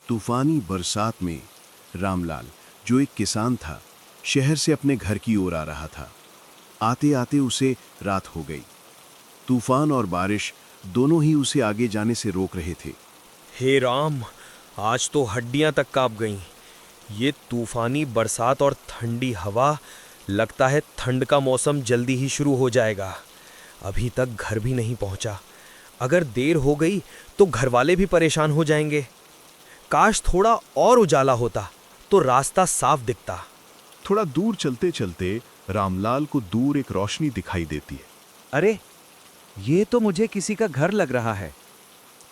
तूफानी बरसात में रामलाल, जो एक किसान था, शहर से अपने घर की ओर आ रहा था। आते आते उसे रात हो गई। तूफान और बारिश दोनों ही उसे आगे जाने से रोक रहे थे। हे राम, आज तो हड्डियां तक कांप गईं। ये तूफानी बरसात और ठंडी हवा, लगता है ठंड का मौसम जल्दी ही शुरू हो जाएगा। अभी तक घर भी नहीं पहुंचा। अगर देर हो गई तो घर वाले भी परेशान हो जाएंगे। काश थोड़ा और उजाला होता तो रास्ता साफ दिखता। थोड़ा दूर चलते चलते रामलाल को दूर एक रोशनी दिखाई देती है। अरे, ये तो मुझे किसी का घर लग रहा है,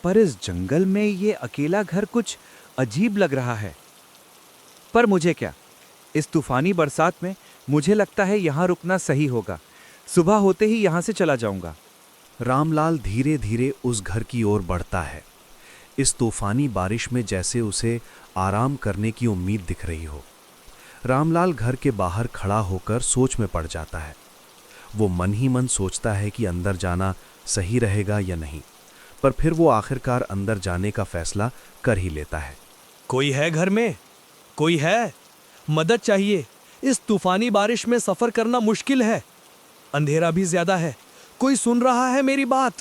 पर इस जंगल में ये अकेला घर कुछ अजीब लग रहा है। पर मुझे क्या, इस तूफानी बरसात में मुझे लगता है यहाँ रुकना सही होगा। सुबह होते ही यहाँ से चला जाऊंगा। रामलाल धीरे धीरे उस घर की ओर बढ़ता है। इस तूफानी बारिश में जैसे उसे आराम करने की उम्मीद दिख रही हो। रामलाल घर के बाहर खड़ा होकर सोच में पड़ जाता है। वो मन ही मन सोचता है कि अंदर जाना सही रहेगा या नहीं, पर फिर वो आखिरकार अंदर जाने का फैसला कर ही लेता है। कोई है घर में? कोई है? मदद चाहिए। इस तूफानी बारिश में सफर करना मुश्किल है। अंधेरा भी ज्यादा है। कोई सुन रहा है मेरी बात?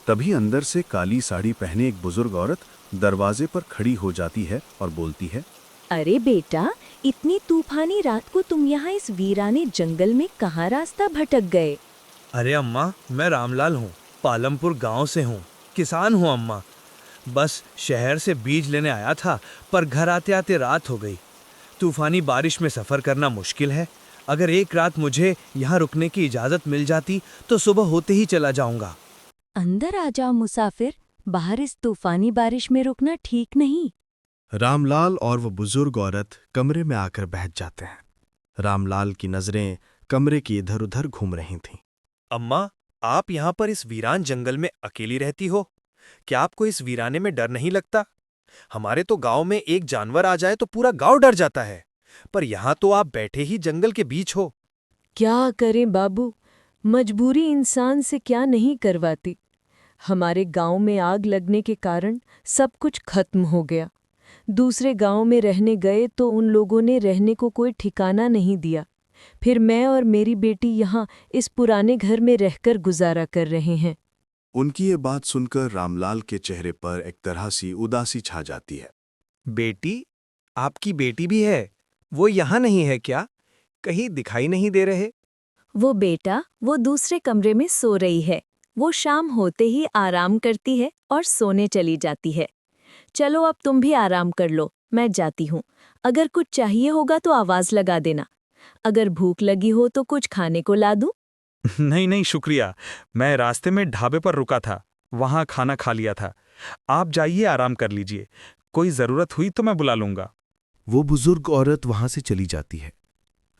तभी अंदर से काली साड़ी पहने एक बुजुर्ग औरत दरवाजे पर खड़ी हो जाती है और बोलती है, अरे बेटा, इतनी तूफानी रात को तुम यहाँ इस वीराने जंगल में कहाँ रास्ता भटक गए? अरे अम्मा, मैं रामलाल हूँ। पालमपुर गांव से हूँ। किसान हूँ अम्मा। बस शहर से बीज लेने आया था, पर घर आते आते रात हो गई। तूफानी बारिश में सफ़र करना मुश्किल है। अगर एक रात मुझे यहाँ रुकने की इजाज़त मिल जाती तो सुबह होते ही चला जाऊँगा। अंदर आ जाओ मुसाफिर, बाहर इस तूफानी बारिश में रुकना ठीक नहीं। रामलाल और वो बुजुर्ग औरत कमरे में आकर बैठ जाते हैं। रामलाल की नजरें कमरे की इधर उधर घूम रही थीं। अम्मा, आप यहाँ पर इस वीरान जंगल में अकेली रहती हो? क्या आपको इस वीराने में डर नहीं लगता? हमारे तो गांव में एक जानवर आ जाए तो पूरा गांव डर जाता है, पर यहाँ तो आप बैठे ही जंगल के बीच हो। क्या करें बाबू, मजबूरी इंसान से क्या नहीं करवाती। हमारे गांव में आग लगने के कारण सब कुछ खत्म हो गया। दूसरे गांव में रहने गए तो उन लोगों ने रहने को कोई ठिकाना नहीं दिया। फिर मैं और मेरी बेटी यहाँ इस पुराने घर में रहकर गुजारा कर रहे हैं। उनकी ये बात सुनकर रामलाल के चेहरे पर एक तरह सी उदासी छा जाती है। बेटी? आपकी बेटी भी है? वो यहाँ नहीं है क्या? कहीं दिखाई नहीं दे रहे। वो बेटा, वो दूसरे कमरे में सो रही है। वो शाम होते ही आराम करती है और सोने चली जाती है। चलो अब तुम भी आराम कर लो, मैं जाती हूँ। अगर कुछ चाहिए होगा तो आवाज लगा देना। अगर भूख लगी हो तो कुछ खाने को ला दूं? नहीं नहीं, शुक्रिया। मैं रास्ते में ढाबे पर रुका था, वहाँ खाना खा लिया था। आप जाइए, आराम कर लीजिए। कोई ज़रूरत हुई तो मैं बुला लूँगा। वो बुजुर्ग औरत वहां से चली जाती है।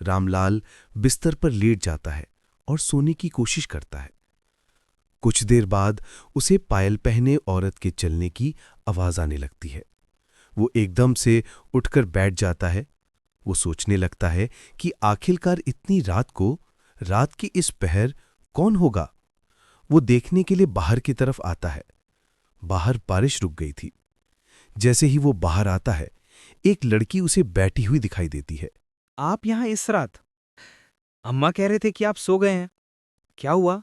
रामलाल बिस्तर पर लेट जाता है और सोने की कोशिश करता है। कुछ देर बाद उसे पायल पहने औरत के चलने की आवाज आने लगती है। वो एकदम से उठकर बैठ जाता है। वो सोचने लगता है कि आखिरकार इतनी रात को, रात की इस पहर कौन होगा। वो देखने के लिए बाहर की तरफ आता है। बाहर बारिश रुक गई थी। जैसे ही वो बाहर आता है, एक लड़की उसे बैठी हुई दिखाई देती है। आप यहाँ इस रात? अम्मा कह रहे थे कि आप सो गए हैं। क्या हुआ?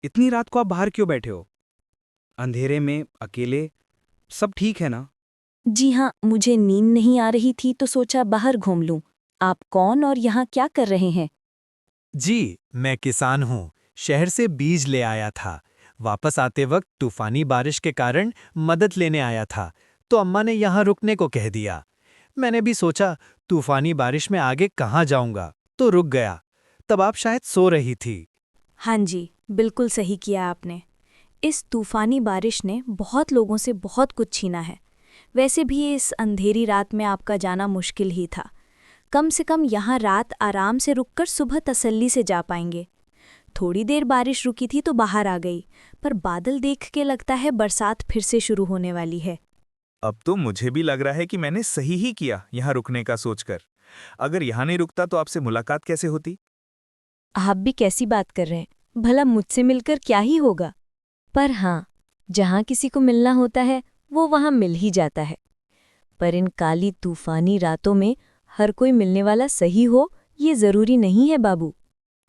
इतनी रात को आप बाहर क्यों बैठे हो? अंधेरे में अकेले? सब ठीक है ना? जी हाँ, मुझे नींद नहीं आ रही थी तो सोचा बाहर घूम लूं। आप कौन और यहाँ क्या कर रहे हैं? जी, मैं किसान हूँ। शहर से बीज ले आया था। वापस आते वक्त तूफानी बारिश के कारण मदद लेने आया था, तो अम्मा ने यहाँ रुकने को कह दिया। मैंने भी सोचा तूफानी बारिश में आगे कहाँ जाऊँगा, तो रुक गया। तब आप शायद सो रही थी। हाँ जी, बिल्कुल सही किया आपने। इस तूफानी बारिश ने बहुत लोगों से बहुत कुछ छीना है। वैसे भी इस अंधेरी रात में आपका जाना मुश्किल ही था। कम से कम यहाँ रात आराम से रुककर सुबह तसल्ली से जा पाएंगे। थोड़ी देर बारिश रुकी थी तो बाहर आ गई, पर बादल देख के लगता है बरसात फिर से शुरू होने वाली है। अब तो मुझे भी लग रहा है कि मैंने सही ही किया यहाँ रुकने का सोचकर। अगर यहाँ नहीं रुकता तो आपसे मुलाकात कैसे होती? आप भी कैसी बात कर रहे हैं? भला मुझसे मिलकर क्या ही होगा? पर हाँ, जहाँ किसी को मिलना होता है वो वहाँ मिल ही जाता है। पर इन काली तूफानी रातों में हर कोई मिलने वाला सही हो ये जरूरी नहीं है बाबू।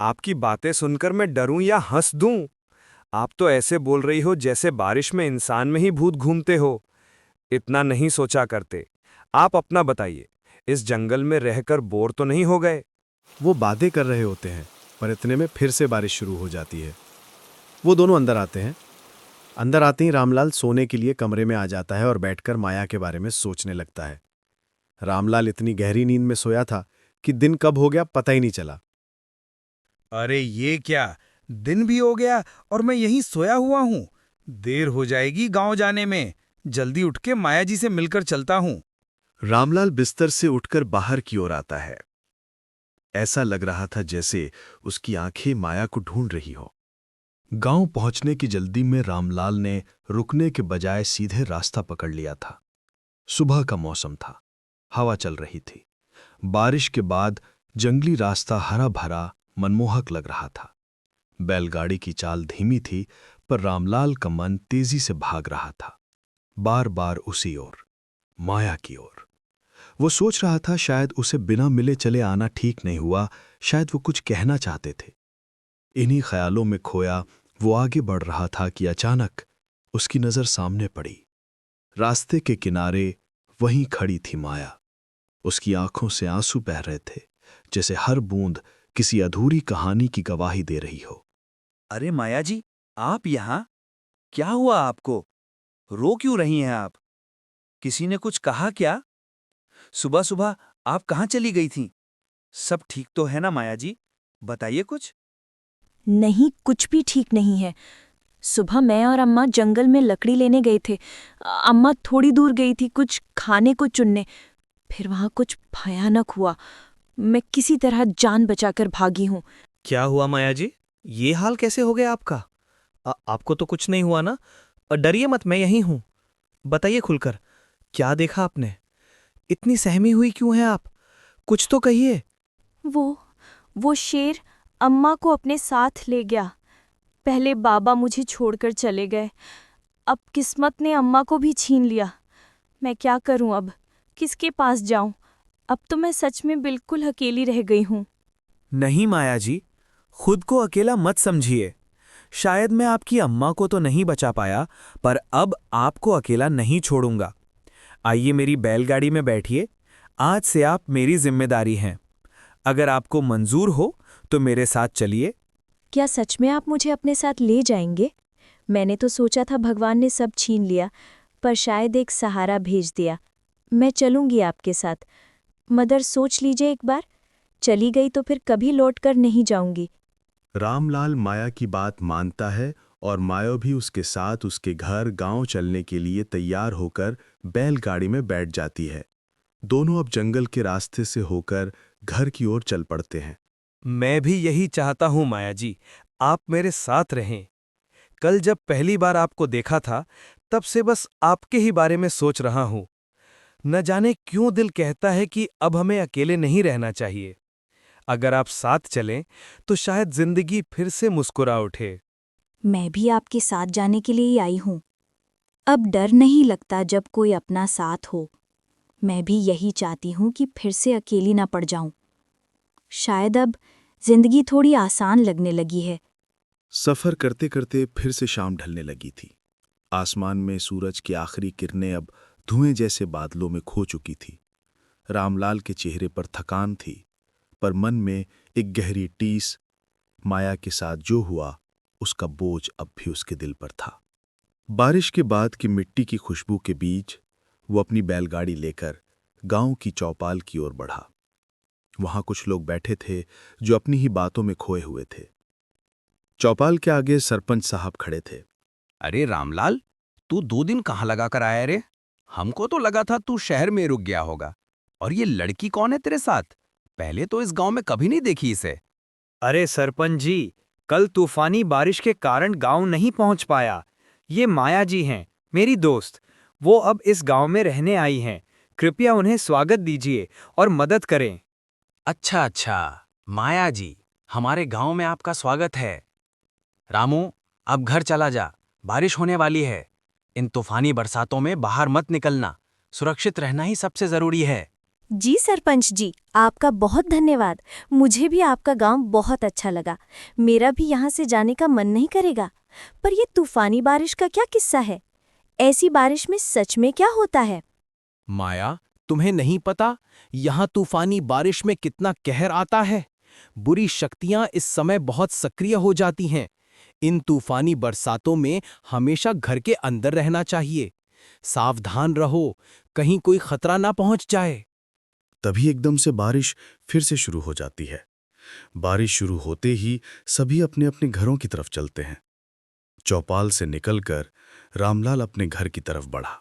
आपकी बातें सुनकर मैं डरूं या हंस दूं? आप तो ऐसे बोल रही हो जैसे बारिश में इंसान में ही भूत घूमते हो। इतना नहीं सोचा करते। आप अपना बताइए, इस जंगल में रहकर बोर तो नहीं हो गए? वो बातें कर रहे होते हैं, पर इतने में फिर से बारिश शुरू हो जाती है। वो दोनों अंदर आते हैं। अंदर आते ही रामलाल सोने के लिए कमरे में आ जाता है और बैठकर माया के बारे में सोचने लगता है। रामलाल इतनी गहरी नींद में सोया था कि दिन कब हो गया पता ही नहीं चला। अरे ये क्या, दिन भी हो गया और मैं यहीं सोया हुआ हूँ। देर हो जाएगी गांव जाने में। जल्दी उठ के माया जी से मिलकर चलता हूँ। रामलाल बिस्तर से उठकर बाहर की ओर आता है। ऐसा लग रहा था जैसे उसकी आंखें माया को ढूंढ रही हो। गांव पहुंचने की जल्दी में रामलाल ने रुकने के बजाय सीधे रास्ता पकड़ लिया था। सुबह का मौसम था, हवा चल रही थी। बारिश के बाद जंगली रास्ता हरा भरा मनमोहक लग रहा था। बैलगाड़ी की चाल धीमी थी, पर रामलाल का मन तेजी से भाग रहा था, बार बार उसी ओर, माया की ओर। वो सोच रहा था शायद उसे बिना मिले चले आना ठीक नहीं हुआ, शायद वो कुछ कहना चाहते थे। इन्हीं ख्यालों में खोया वो आगे बढ़ रहा था कि अचानक उसकी नजर सामने पड़ी। रास्ते के किनारे वहीं खड़ी थी माया। उसकी आंखों से आंसू बह रहे थे, जैसे हर बूंद किसी अधूरी कहानी की गवाही दे रही हो। अरे माया जी, आप यहाँ? क्या हुआ आपको? रो क्यों रही हैं आप? किसी ने कुछ कहा क्या? सुबह सुबह आप कहाँ चली गई थीं? सब ठीक तो है ना माया जी? बताइए कुछ। नहीं, कुछ भी ठीक नहीं है। सुबह मैं और अम्मा जंगल में लकड़ी लेने गए थे। अम्मा थोड़ी दूर गई थी कुछ खाने को चुनने। फिर वहां कुछ भयानक हुआ। मैं किसी तरह जान बचाकर भागी हूँ। क्या हुआ माया जी? ये हाल कैसे हो गया आपका? आपको तो कुछ नहीं हुआ ना? डरिए मत, मैं यहीं हूं। बताइए खुलकर, क्या देखा आपने? इतनी सहमी हुई क्यों हैं आप? कुछ तो कहिए। वो शेर अम्मा को अपने साथ ले गया। पहले बाबा मुझे छोड़कर चले गए। अब किस्मत ने अम्मा को भी छीन लिया। मैं क्या करूं अब? किसके पास जाऊं? अब तो मैं सच में बिल्कुल अकेली रह गई हूं। नहीं माया जी, खुद को अकेला मत समझिए। शायद मैं आपकी अम्मा को तो नहीं बचा पाया, पर अब आपको अकेला नहीं छोड़ूंगा। आइए मेरी बैलगाड़ी में बैठिए। आज से आप मेरी जिम्मेदारी हैं। अगर आपको मंजूर हो तो मेरे साथ चलिए। क्या सच में आप मुझे अपने साथ ले जाएंगे? मैंने तो सोचा था भगवान ने सब छीन लिया, पर शायद एक सहारा भेज दिया। मैं चलूंगी आपके साथ। मदर, सोच लीजिए एक बार। चली गई तो फिर कभी लौटकर नहीं जाऊंगी। रामलाल माया की बात मानता है और माया भी उसके साथ उसके घर गांव चलने के लिए तैयार होकर बैलगाड़ी में बैठ जाती है। दोनों अब जंगल के रास्ते से होकर घर की ओर चल पड़ते हैं। मैं भी यही चाहता हूं माया जी, आप मेरे साथ रहें। कल जब पहली बार आपको देखा था, तब से बस आपके ही बारे में सोच रहा हूं। न जाने क्यों दिल कहता है कि अब हमें अकेले नहीं रहना चाहिए। अगर आप साथ चलें तो शायद जिंदगी फिर से मुस्कुरा उठे। मैं भी आपके साथ जाने के लिए ही आई हूँ। अब डर नहीं लगता जब कोई अपना साथ हो। मैं भी यही चाहती हूँ कि फिर से अकेली ना पड़ जाऊं। शायद अब जिंदगी थोड़ी आसान लगने लगी है। सफर करते करते फिर से शाम ढलने लगी थी। आसमान में सूरज की आखिरी किरणें अब धुएं जैसे बादलों में खो चुकी थी। रामलाल के चेहरे पर थकान थी, पर मन में एक गहरी टीस। माया के साथ जो हुआ उसका बोझ अब भी उसके दिल पर था। बारिश के बाद की मिट्टी की खुशबू के बीच वो अपनी बैलगाड़ी लेकर गांव की चौपाल की ओर बढ़ा। वहां कुछ लोग बैठे थे जो अपनी ही बातों में खोए हुए थे। चौपाल के आगे सरपंच साहब खड़े थे। अरे रामलाल, तू 2 दिन कहाँ लगा कर आया रे? हमको तो लगा था तू शहर में रुक गया होगा। और ये लड़की कौन है तेरे साथ? पहले तो इस गांव में कभी नहीं देखी इसे। अरे सरपंच जी, कल तूफानी बारिश के कारण गांव नहीं पहुंच पाया। ये माया जी हैं, मेरी दोस्त। वो अब इस गांव में रहने आई हैं। कृपया उन्हें स्वागत दीजिए और मदद करें। अच्छा अच्छा, माया जी, हमारे गांव में आपका स्वागत है। रामू, अब घर चला जा, बारिश होने वाली है। इन तूफानी बरसातों में बाहर मत निकलना। सुरक्षित रहना ही सबसे जरूरी है। जी सरपंच जी, आपका बहुत धन्यवाद। मुझे भी आपका गांव बहुत अच्छा लगा। मेरा भी यहाँ से जाने का मन नहीं करेगा। पर ये तूफानी बारिश का क्या किस्सा है? ऐसी बारिश में सच में क्या होता है? माया, तुम्हें नहीं पता यहाँ तूफानी बारिश में कितना कहर आता है। बुरी शक्तियां इस समय बहुत सक्रिय हो जाती हैं। इन तूफानी बरसातों में हमेशा घर के अंदर रहना चाहिए। सावधान रहो, कहीं कोई खतरा ना पहुंच जाए। तभी एकदम से बारिश फिर से शुरू हो जाती है। बारिश शुरू होते ही सभी अपने अपने घरों की तरफ चलते हैं। चौपाल से निकलकर रामलाल अपने घर की तरफ बढ़ा।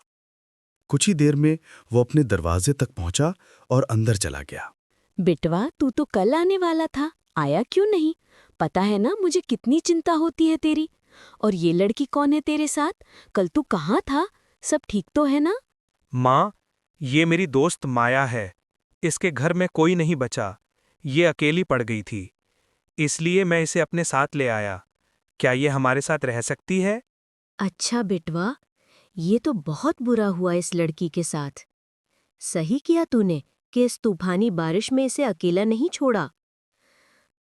कुछ ही देर में वो अपने दरवाजे तक पहुंचा और अंदर चला गया। बिटवा, तू तो कल आने वाला था, आया क्यों नहीं? पता है ना मुझे कितनी चिंता होती है तेरी। और ये लड़की कौन है तेरे साथ? कल तू कहाँ था? सब ठीक तो है ना? माँ, ये मेरी दोस्त माया है। इसके घर में कोई नहीं बचा। ये अकेली पड़ गई थी, इसलिए मैं इसे अपने साथ ले आया। क्या ये हमारे साथ रह सकती है? अच्छा बिटवा, ये तो बहुत बुरा हुआ इस लड़की के साथ। सही किया तूने कि इस तूफानी बारिश में इसे अकेला नहीं छोड़ा।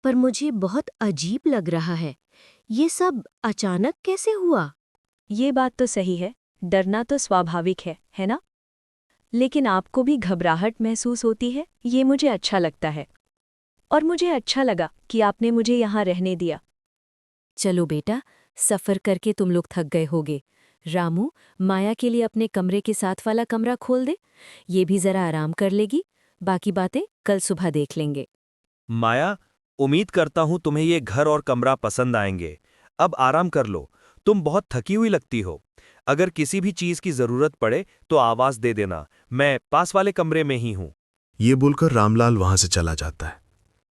पर मुझे बहुत अजीब लग रहा है, ये सब अचानक कैसे हुआ? ये बात तो सही है, डरना तो स्वाभाविक है ना? लेकिन आपको भी घबराहट महसूस होती है, ये मुझे अच्छा लगता है। और मुझे अच्छा लगा कि आपने मुझे यहाँ रहने दिया। चलो बेटा, सफर करके तुम लोग थक गए होगे। रामू, माया के लिए अपने कमरे के साथ वाला कमरा खोल दे। ये भी जरा आराम कर लेगी। बाकी बातें कल सुबह देख लेंगे। माया, उम्मीद करता हूँ तुम्हें ये घर और कमरा पसंद आएंगे। अब आराम कर लो, तुम बहुत थकी हुई लगती हो। अगर किसी भी चीज की जरूरत पड़े तो आवाज दे देना, मैं पास वाले कमरे में ही हूँ। ये बोलकर रामलाल वहां से चला जाता है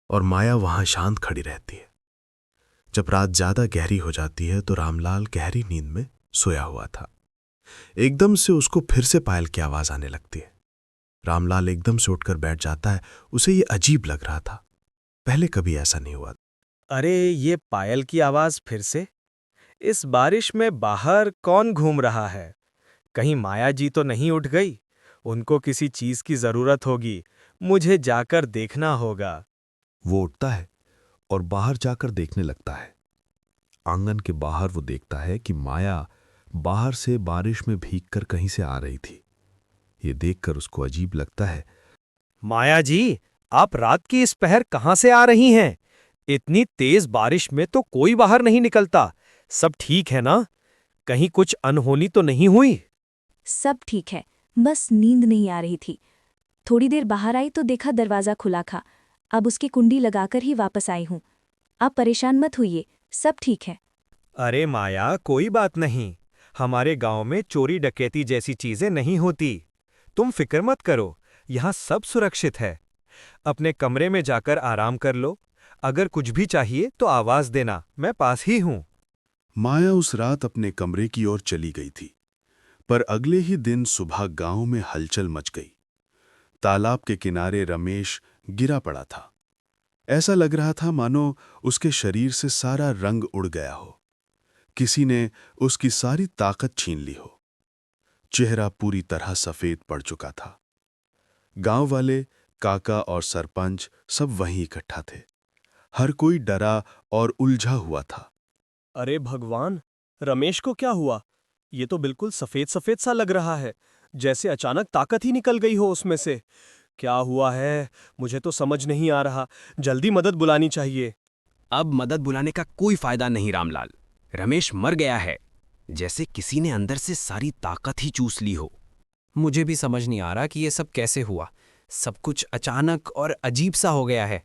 और माया वहां शांत खड़ी रहती है। जब रात ज्यादा गहरी हो जाती है तो रामलाल गहरी नींद में सोया हुआ था। एकदम से उसको फिर से पायल की आवाज आने लगती है। रामलाल एकदम से उठकर बैठ जाता है। उसे ये अजीब लग रहा था, पहले कभी ऐसा नहीं हुआ। अरे, ये पायल की आवाज फिर से? इस बारिश में बाहर कौन घूम रहा है? कहीं माया जी तो नहीं उठ गई? उनको किसी चीज की जरूरत होगी, मुझे जाकर देखना होगा। वो उठता है और बाहर जाकर देखने लगता है। आंगन के बाहर वो देखता है कि माया बाहर से बारिश में भीगकर कहीं से आ रही थी। ये देखकर उसको अजीब लगता है। माया जी, आप रात की इस पहर कहाँ से आ रही हैं? इतनी तेज बारिश में तो कोई बाहर नहीं निकलता। सब ठीक है ना? कहीं कुछ अनहोनी तो नहीं हुई? सब ठीक है, बस नींद नहीं आ रही थी। थोड़ी देर बाहर आई तो देखा दरवाज़ा खुला था। अब उसकी कुंडी लगाकर ही वापस आई हूँ। आप परेशान मत होइए, सब ठीक है। अरे माया, कोई बात नहीं। हमारे गांव में चोरी डकैती जैसी चीजें नहीं होती। तुम फिक्र मत करो, यहाँ सब सुरक्षित है। अपने कमरे में जाकर आराम कर लो। अगर कुछ भी चाहिए तो आवाज देना, मैं पास ही हूँ। माया उस रात अपने कमरे की ओर चली गई थी, पर अगले ही दिन सुबह गांव में हलचल मच गई। तालाब के किनारे रमेश गिरा पड़ा था। ऐसा लग रहा था मानो उसके शरीर से सारा रंग उड़ गया हो। किसी ने उसकी सारी ताकत छीन ली हो। चेहरा पूरी तरह सफेद पड़ चुका था। गांव वाले, काका और सरपंच सब वहीं इकट्ठा थे। हर कोई डरा और उलझा हुआ था। अरे भगवान, रमेश को क्या हुआ? ये तो बिल्कुल सफेद सफेद सा लग रहा है, जैसे अचानक ताकत ही निकल गई हो उसमें से। क्या हुआ है, मुझे तो समझ नहीं आ रहा। जल्दी मदद बुलानी चाहिए। अब मदद बुलाने का कोई फायदा नहीं रामलाल। रमेश मर गया है, जैसे किसी ने अंदर से सारी ताकत ही चूस ली हो। मुझे भी समझ नहीं आ रहा कि ये सब कैसे हुआ। सब कुछ अचानक और अजीब सा हो गया है।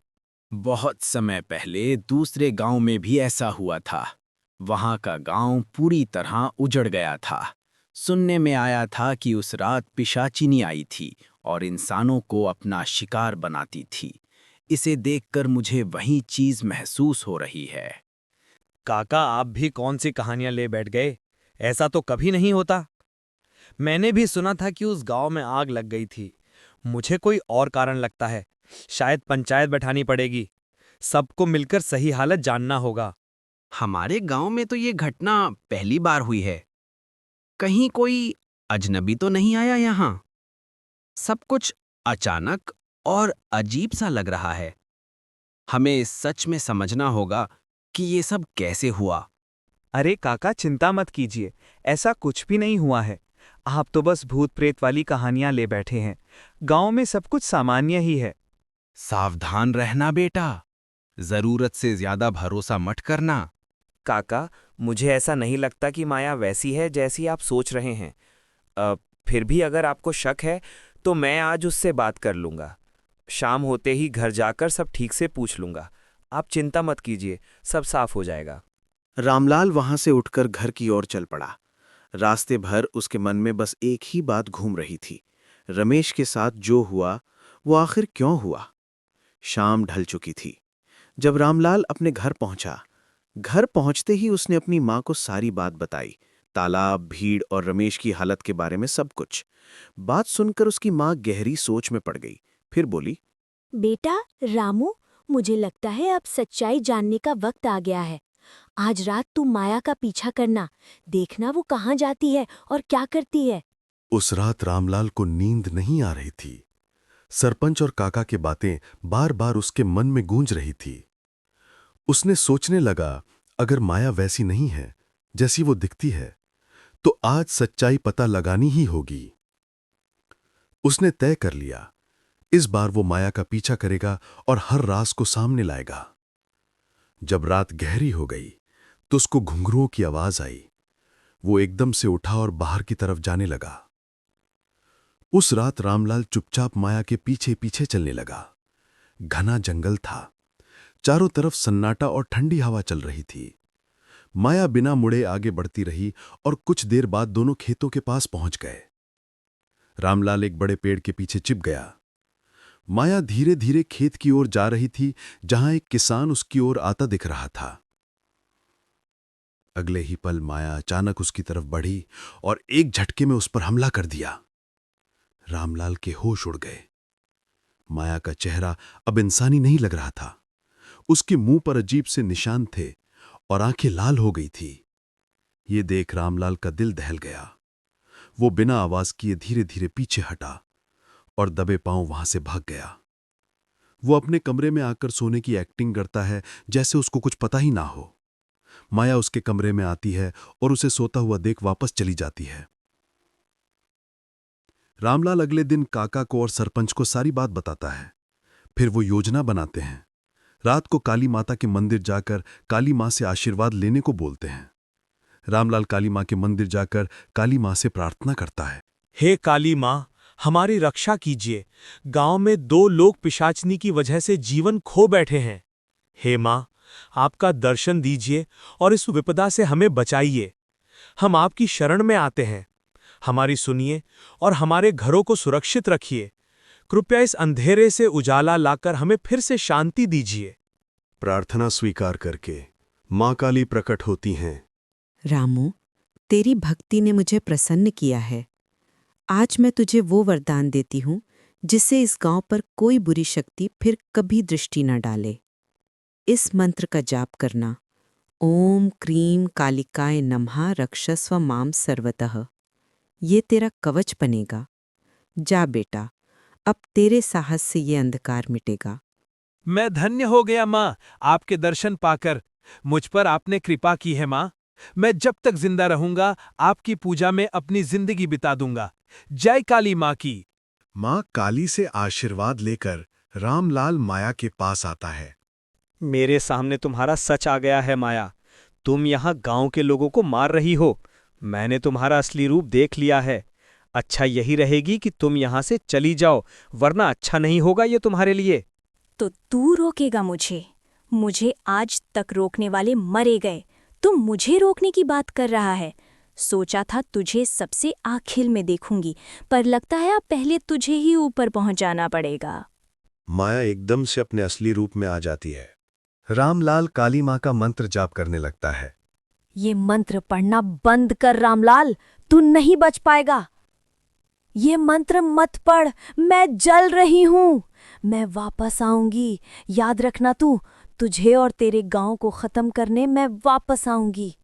बहुत समय पहले दूसरे गांव में भी ऐसा हुआ था। वहां का गांव पूरी तरह उजड़ गया था। सुनने में आया था कि उस रात पिशाचिनी आई थी और इंसानों को अपना शिकार बनाती थी। इसे देखकर मुझे वही चीज महसूस हो रही है। काका, आप भी कौन सी कहानियां ले बैठ गए? ऐसा तो कभी नहीं होता। मैंने भी सुना था कि उस गांव में आग लग गई थी। मुझे कोई और कारण लगता है। शायद पंचायत बैठानी पड़ेगी। सबको मिलकर सही हालत जानना होगा। हमारे गांव में तो ये घटना पहली बार हुई है। कहीं कोई अजनबी तो नहीं आया यहाँ? सब कुछ अचानक और अजीब सा लग रहा है। हमें सच में समझना होगा कि ये सब कैसे हुआ। अरे काका, चिंता मत कीजिए, ऐसा कुछ भी नहीं हुआ है। आप तो बस भूत प्रेत वाली कहानियां ले बैठे हैं। गांव में सब कुछ सामान्य ही है। सावधान रहना बेटा, जरूरत से ज्यादा भरोसा मत करना। काका, मुझे ऐसा नहीं लगता कि माया वैसी है जैसी आप सोच रहे हैं। फिर भी अगर आपको शक है तो मैं आज उससे बात कर लूँगा। शाम होते ही घर जाकर सब ठीक से पूछ लूँगा। आप चिंता मत कीजिए, सब साफ हो जाएगा। रामलाल वहां से उठकर घर की ओर चल पड़ा। रास्ते भर उसके मन में बस एक ही बात घूम रही थी, रमेश के साथ जो हुआ वो आखिर क्यों हुआ। शाम ढल चुकी थी जब रामलाल अपने घर पहुंचा। घर पहुंचते ही उसने अपनी माँ को सारी बात बताई, तालाब, भीड़ और रमेश की हालत के बारे में सब कुछ। बात सुनकर उसकी माँ गहरी सोच में पड़ गई। फिर बोली, बेटा रामू, मुझे लगता है अब सच्चाई जानने का वक्त आ गया है। आज रात तू माया का पीछा करना, देखना वो कहाँ जाती है और क्या करती है। उस रात रामलाल को नींद नहीं आ रही थी। सरपंच और काका की बातें बार बार उसके मन में गूंज रही थी। उसने सोचने लगा, अगर माया वैसी नहीं है जैसी वो दिखती है तो आज सच्चाई पता लगानी ही होगी। उसने तय कर लिया, इस बार वो माया का पीछा करेगा और हर राज को सामने लाएगा। जब रात गहरी हो गई तो उसको घुंघरुओं की आवाज आई। वो एकदम से उठा और बाहर की तरफ जाने लगा। उस रात रामलाल चुपचाप माया के पीछे पीछे चलने लगा। घना जंगल था, चारों तरफ सन्नाटा और ठंडी हवा चल रही थी। माया बिना मुड़े आगे बढ़ती रही और कुछ देर बाद दोनों खेतों के पास पहुंच गए। रामलाल एक बड़े पेड़ के पीछे छिप गया। माया धीरे धीरे खेत की ओर जा रही थी जहां एक किसान उसकी ओर आता दिख रहा था। अगले ही पल माया अचानक उसकी तरफ बढ़ी और एक झटके में उस पर हमला कर दिया। रामलाल के होश उड़ गए। माया का चेहरा अब इंसानी नहीं लग रहा था। उसके मुंह पर अजीब से निशान थे और आंखें लाल हो गई थी। ये देख रामलाल का दिल दहल गया। वो बिना आवाज किए धीरे धीरे पीछे हटा और दबे पांव वहां से भाग गया। वो अपने कमरे में आकर सोने की एक्टिंग करता है जैसे उसको कुछ पता ही ना हो। माया उसके कमरे में आती है और उसे सोता हुआ देख वापस चली जाती है। रामलाल अगले दिन काका को और सरपंच को सारी बात बताता है। फिर वो योजना बनाते हैं। रात को काली माता के मंदिर जाकर काली मां से आशीर्वाद लेने को बोलते हैं। रामलाल काली मां के मंदिर जाकर काली मां से प्रार्थना करता है, हे काली माँ, हमारी रक्षा कीजिए। गांव में 2 लोग पिशाचनी की वजह से जीवन खो बैठे हैं। हे माँ, आपका दर्शन दीजिए और इस विपदा से हमें बचाइए। हम आपकी शरण में आते हैं। हमारी सुनिए और हमारे घरों को सुरक्षित रखिए। कृपया इस अंधेरे से उजाला लाकर हमें फिर से शांति दीजिए। प्रार्थना स्वीकार करके मां काली प्रकट होती हैं। रामू, तेरी भक्ति ने मुझे प्रसन्न किया है। आज मैं तुझे वो वरदान देती हूँ जिससे इस गांव पर कोई बुरी शक्ति फिर कभी दृष्टि न डाले। इस मंत्र का जाप करना, ओम क्रीम कालिकाय नमः रक्षस्व माम सर्वतः। ये तेरा कवच बनेगा। जा बेटा, अब तेरे साहस से ये अंधकार मिटेगा। मैं धन्य हो गया माँ, आपके दर्शन पाकर। मुझ पर आपने कृपा की है माँ। मैं जब तक जिंदा रहूंगा आपकी पूजा में अपनी जिंदगी बिता दूंगा। जय काली माँ की। मां काली से आशीर्वाद लेकर रामलाल माया के पास आता है। मेरे सामने तुम्हारा सच आ गया है माया। तुम यहाँ गांव के लोगों को मार रही हो। मैंने तुम्हारा असली रूप देख लिया है। अच्छा यही रहेगी कि तुम यहाँ से चली जाओ, वरना अच्छा नहीं होगा ये तुम्हारे लिए। तो तू रोकेगा मुझे? मुझे आज तक रोकने वाले मरे गए, तुम मुझे रोकने की बात कर रहा है। सोचा था तुझे सबसे आखिर में देखूंगी, पर लगता है अब पहले तुझे ही ऊपर पहुंचाना पड़ेगा। माया एकदम से अपने असली रूप में आ जाती है। रामलाल काली मां का मंत्र जाप करने लगता है। ये मंत्र पढ़ना बंद कर रामलाल, तू नहीं बच पाएगा। ये मंत्र मत पढ़, मैं जल रही हूँ। मैं वापस आऊंगी, याद रखना तू। तुझे और तेरे गांव को खत्म करने मैं वापस आऊंगी।